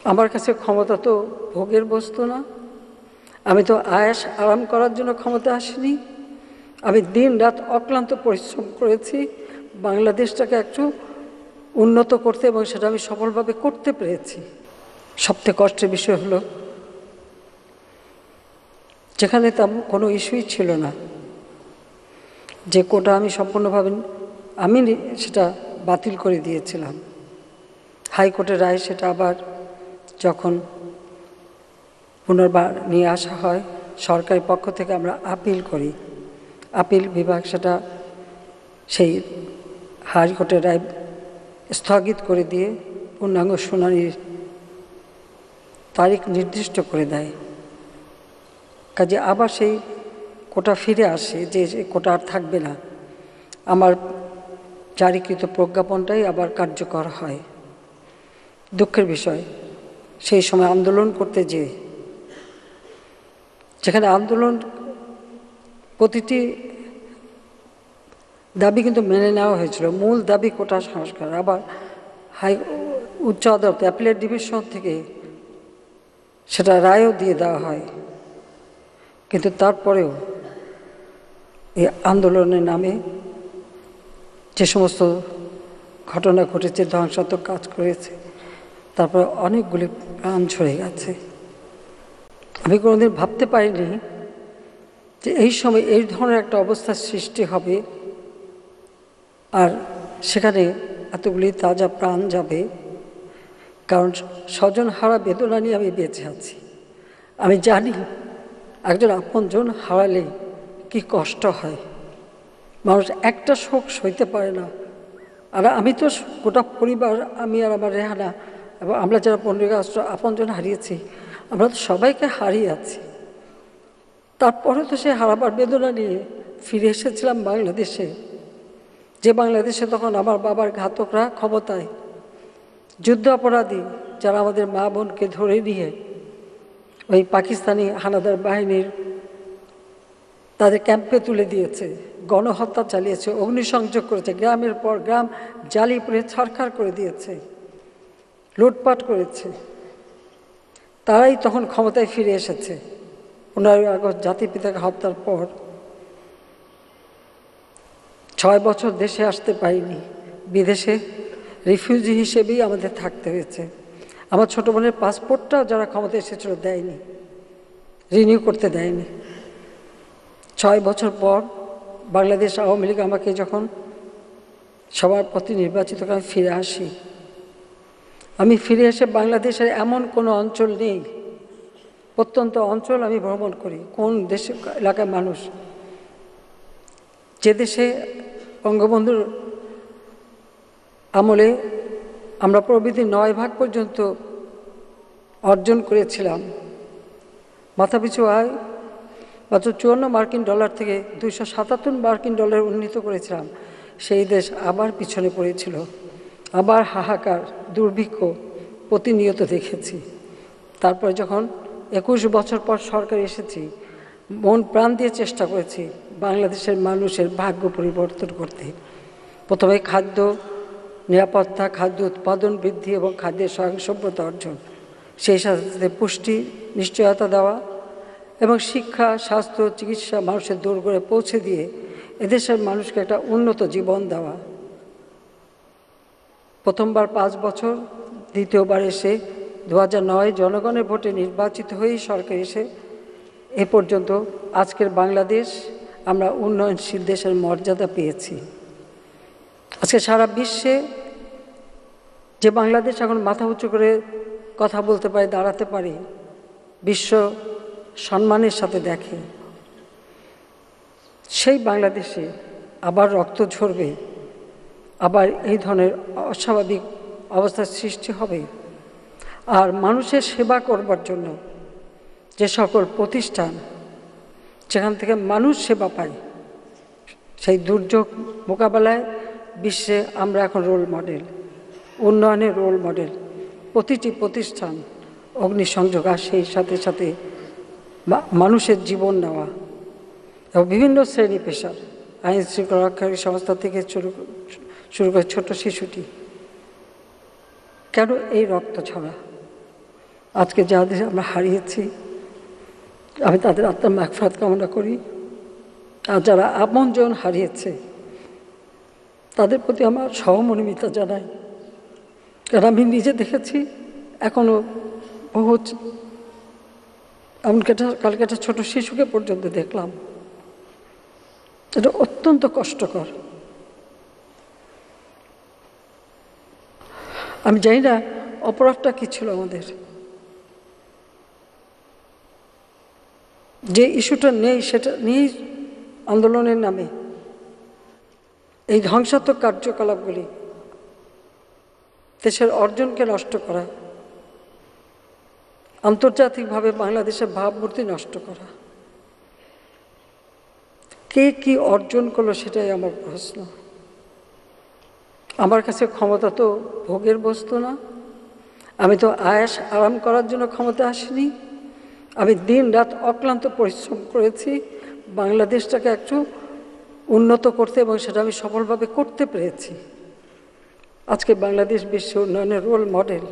আমার কাছে ক্ষমতা তো ভোগের বস্তু না, আমি তো আয়েশ আরাম করার জন্য ক্ষমতা আসিনি। আমি দিন রাত অক্লান্ত পরিশ্রম করেছি বাংলাদেশটাকে একটু উন্নত করতে, এবং সেটা আমি সফলভাবে করতে পেরেছি। সবথেকে কষ্টের বিষয় হলো যেখানে তেমন কোনো ইস্যুই ছিল না, যে কোটা আমি সম্পূর্ণভাবে আমি সেটা বাতিল করে দিয়েছিলাম। হাইকোর্টের রায় সেটা আবার যখন পুনর্বার নিয়ে আসা হয় সরকারি পক্ষ থেকে, আমরা আপিল করি। আপিল বিভাগ সেটা সেই হাইকোর্টের রায় স্থগিত করে দিয়ে পূর্ণাঙ্গ শুনানির তারিখ নির্দিষ্ট করে দেয়। কাজে আবার সেই কোটা ফিরে আসে, যে কোটা আর থাকবে না। আমার জারিকৃত প্রজ্ঞাপনটাই আবার কার্যকর হয়। দুঃখের বিষয়, সেই সময় আন্দোলন করতে যেখানে আন্দোলন প্রতিটি দাবি কিন্তু মেনে নেওয়া হয়েছিল, মূল দাবি কোটা সংস্কার, আবার উচ্চ আদালত অ্যাপিলেট ডিভিশন থেকে সেটা রায়ও দিয়ে দেওয়া হয়। কিন্তু তারপরেও এই আন্দোলনের নামে যে সমস্ত ঘটনা ঘটেছে, ধ্বংসাত্মক কাজ করেছে, তারপরে অনেকগুলি প্রাণ ঝরে গেছে। আমি কোনোদিন ভাবতে পারিনি যে এই সময় এই ধরনের একটা অবস্থার সৃষ্টি হবে, আর সেখানে এতগুলি তাজা প্রাণ যাবে। কারণ স্বজন হারা বেদনা নিয়ে আমি বেঁচে আছি। আমি জানি একজন আপনজন হারালে কি কষ্ট হয়, মানুষ একটা শোক সইতে পারে না। আর আমি তো গোটা পরিবার, আমি আর আমার রেহানা এবং আমরা যারা 15 আগস্ট আপনজন হারিয়েছি, আমরা তো সবাইকে হারিয়ে আছি। তারপরে তো সে হারাবার বেদনা নিয়ে ফিরে এসেছিলাম বাংলাদেশে, যে বাংলাদেশে তখন আমার বাবার ঘাতকরা ক্ষমতায়, যুদ্ধ অপরাধী যারা আমাদের মা বোনকে ধরে নিয়ে ওই পাকিস্তানি হানাদার বাহিনীর তাদের ক্যাম্পে তুলে দিয়েছে, গণহত্যা চালিয়েছে, অগ্নিসংযোগ করেছে, গ্রামের পর গ্রাম জ্বালিয়ে পুড়ে ছারখার করে দিয়েছে, লুটপাট করেছে। তারাই তখন ক্ষমতায় ফিরে এসেছে 15 আগস্ট জাতির হত্যার পর। 6 বছর দেশে আসতে পারিনি, বিদেশে রিফিউজি হিসেবেই আমাদের থাকতে হয়েছে। আমার ছোট বোনের পাসপোর্টটাও যারা ক্ষমতায় এসেছিল দেয়নি, রিনিউ করতে দেয়নি। 6 বছর পর বাংলাদেশ আওয়ামী লীগ আমাকে যখন সবার প্রতি নির্বাচিত করে আমি ফিরে আসি, আমি ফিরে এসে বাংলাদেশের এমন কোনো অঞ্চল নেই, প্রত্যন্ত অঞ্চল আমি ভ্রমণ করি, কোন দেশে এলাকার মানুষ, যে দেশে বঙ্গবন্ধুর আমলে আমরা প্রবৃদ্ধি 9 ভাগ পর্যন্ত অর্জন করেছিলাম, মাথাপিছু আয় মাত্র $54 থেকে $277 উন্নীত করেছিলাম, সেই দেশ আবার পিছনে পড়েছিল। আবার হাহাকার, দুর্ভিক্ষ প্রতিনিয়ত দেখেছি। তারপরে যখন 21 বছর পর সরকার এসেছি, মন প্রাণ দিয়ে চেষ্টা করেছি বাংলাদেশের মানুষের ভাগ্য পরিবর্তন করতে। প্রথমে খাদ্য নিরাপত্তা, খাদ্য উৎপাদন বৃদ্ধি এবং খাদ্যের স্বয়ংসম্পূর্ণতা অর্জন, সেই সাথে পুষ্টি নিশ্চয়তা দেওয়া এবং শিক্ষা, স্বাস্থ্য, চিকিৎসা মানুষের দোরগোড়ায় পৌঁছে দিয়ে এদেশের মানুষকে একটা উন্নত জীবন দেওয়া। প্রথমবার 5 বছর, দ্বিতীয়বার এসে 2009 জনগণের ভোটে নির্বাচিত হয়েই সরকার এসে এ পর্যন্ত আজকের বাংলাদেশ আমরা উন্নয়নশীল দেশের মর্যাদা পেয়েছি। আজকে সারা বিশ্বে যে বাংলাদেশ এখন মাথা উঁচু করে কথা বলতে পারে, দাঁড়াতে পারে, বিশ্ব সম্মানের সাথে দেখে, সেই বাংলাদেশে আবার রক্ত ঝরবে, আবার এই ধরনের অস্বাভাবিক অবস্থার সৃষ্টি হবে। আর মানুষের সেবা করবার জন্য যে সকল প্রতিষ্ঠান যেখান থেকে মানুষ সেবা পায়, সেই দুর্যোগ মোকাবেলায় বিশ্বে আমরা এখন রোল মডেল, উন্নয়নের রোল মডেল। প্রতিটি প্রতিষ্ঠান অগ্নিসংযোগ, আর সেই সাথে সাথে মানুষের জীবন নেওয়া এবং বিভিন্ন শ্রেণী পেশার, আইন শৃঙ্খলা রক্ষাকারী সংস্থা থেকে শুরু করে ছোট শিশুটি। কেন এই রক্ত ছড়া? আজকে যাদের আমরা হারিয়েছি, আমি তাদের আত্মার মাগফিরাত কামনা করি। আর যারা আপনজন হারিয়েছে তাদের প্রতি আমার সহমর্মিতা জানাই। কারণ আমি নিজে দেখেছি, এখনও বহু, এমনকি কালকে একটা ছোট শিশুকে পর্যন্ত দেখলাম। এটা অত্যন্ত কষ্টকর। আমি জানি না অপরাধটা কী ছিল আমাদের, যে ইস্যুটা নেই সেটা নিয়েই আন্দোলনের নামে এই ধ্বংসাত্মক কার্যকলাপগুলি, দেশের অর্জনকে নষ্ট করা, আন্তর্জাতিকভাবে বাংলাদেশের ভাবমূর্তি নষ্ট করা, কে কি অর্জন করলো সেটাই আমার প্রশ্ন। আমার কাছে ক্ষমতা তো ভোগের বস্তু না, আমি তো আয়েশ আরাম করার জন্য ক্ষমতা আসিনি। আমি দিন রাত অক্লান্ত পরিশ্রম করেছি বাংলাদেশটাকে একটু উন্নত করতে, এবং সেটা আমি সফলভাবে করতে পেরেছি। আজকে বাংলাদেশ বিশ্ব উন্নয়নের রোল মডেল।